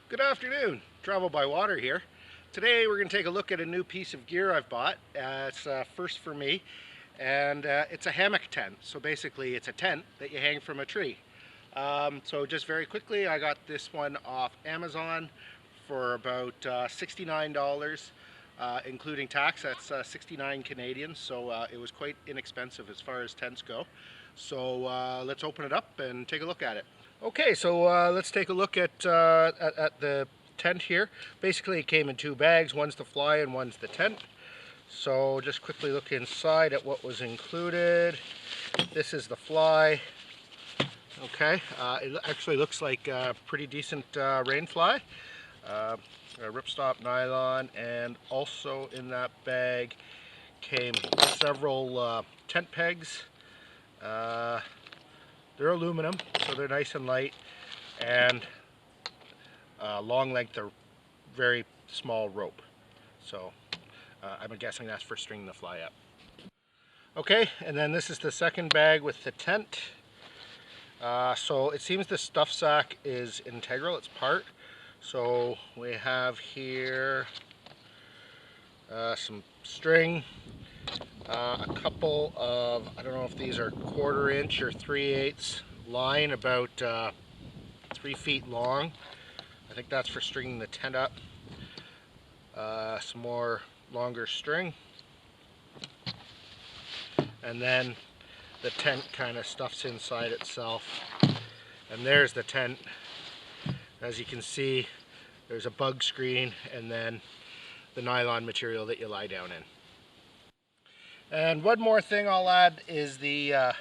Good afternoon, Travel by Water here. Today we're going to take a look at a new piece of gear I've bought. It's first for me, and it's a hammock tent. So basically it's a tent that you hang from a tree. So just very quickly, I got this one off Amazon for about $69, including tax. That's 69 Canadian, so it was quite inexpensive as far as tents go. So let's open it up and take a look at it. Okay, so let's take a look at the tent here. Basically, it came in two bags. One's the fly and one's the tent. So just quickly look inside at what was included. This is the fly. Okay, it actually looks like a pretty decent rain fly. A ripstop nylon, and also in that bag came several tent pegs. They're aluminum, so they're nice and light, and long length of very small rope. So I'm guessing that's for stringing the fly up. Okay, and then this is the second bag with the tent. So it seems the stuff sack is integral, it's part. So we have here some string, a couple of, I don't know if these are 1/4 inch or 3/8 line, about 3 feet long. I think that's for stringing the tent up. Some more longer string. And then the tent kind of stuffs inside itself. And there's the tent. As you can see, there's a bug screen and then the nylon material that you lie down in. And one more thing I'll add is the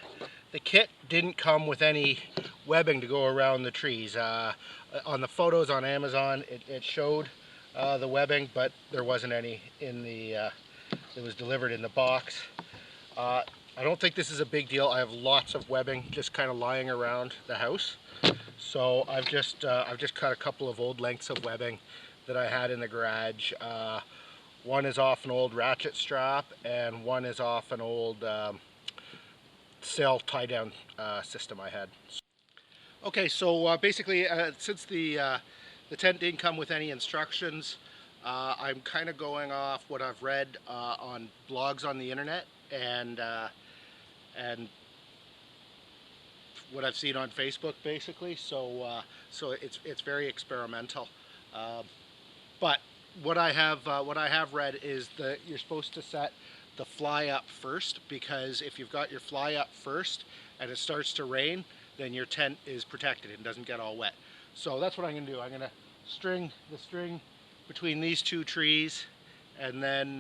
kit didn't come with any webbing to go around the trees. On the photos on Amazon, it showed the webbing, but there wasn't any in the it was delivered in the box. I don't think this is a big deal. I have lots of webbing just kind of lying around the house. So I've just cut a couple of old lengths of webbing that I had in the garage. One is off an old ratchet strap, and one is off an old sail tie-down system I had. Okay, so basically, since the tent didn't come with any instructions, I'm kind of going off what I've read on blogs on the internet and what I've seen on Facebook, basically. So it's very experimental. But what I have read is that you're supposed to set the fly up first, because if you've got your fly up first and it starts to rain, then your tent is protected and doesn't get all wet. So that's what I'm going to do. I'm going to string the string between these two trees and then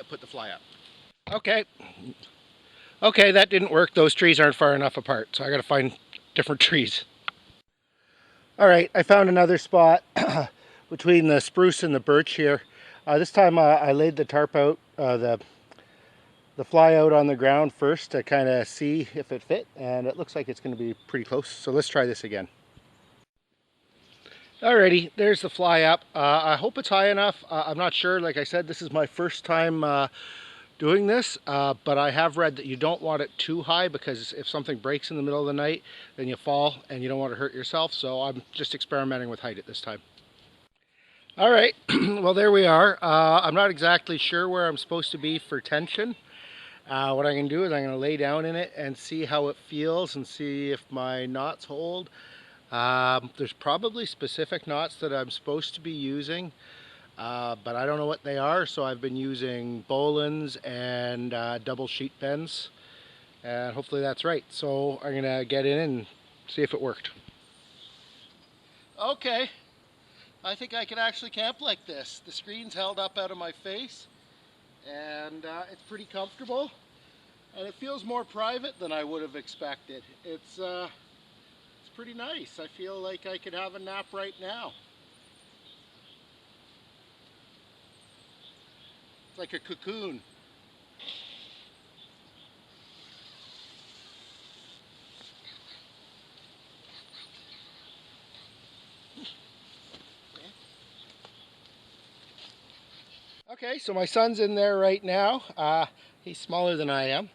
put the fly up. Okay, that didn't work. Those trees aren't far enough apart, so I got to find different trees. All right, I found another spot between the spruce and the birch here. This time I laid the tarp out, the fly out on the ground first to kind of see if it fit, and it looks like it's going to be pretty close. So let's try this again. Alrighty, there's the fly up. I hope it's high enough. I'm not sure. Like I said, this is my first time doing this, but I have read that you don't want it too high, because if something breaks in the middle of the night, then you fall and you don't want to hurt yourself. So I'm just experimenting with height at this time. All right, well, there we are. I'm not exactly sure where I'm supposed to be for tension. What I'm going to do is I'm going to lay down in it and see how it feels and see if my knots hold. There's probably specific knots that I'm supposed to be using, but I don't know what they are, so I've been using bowlines and double sheet bends, and hopefully that's right. So I'm going to get in and see if it worked. Okay. I think I can actually camp like this. The screen's held up out of my face, and it's pretty comfortable, and it feels more private than I would have expected. It's pretty nice. I feel like I could have a nap right now. It's like a cocoon. Okay, so my son's in there right now. He's smaller than I am.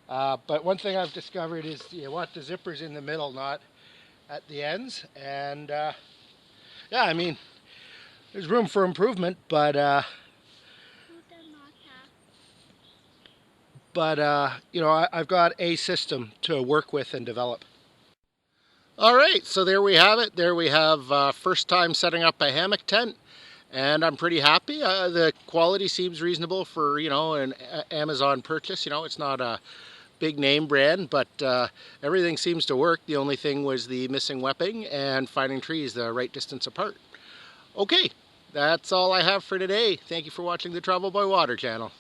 But one thing I've discovered is you want the zippers in the middle, not at the ends. And yeah, I mean, there's room for improvement, but you know, I've got a system to work with and develop. All right, so there we have it. There we have first time setting up a hammock tent, and I'm pretty happy. The quality seems reasonable for, you know, an Amazon purchase. You know, it's not a big name brand, but everything seems to work. The only thing was the missing webbing and finding trees the right distance apart. Okay, that's all I have for today. Thank you for watching the Travel by Water channel.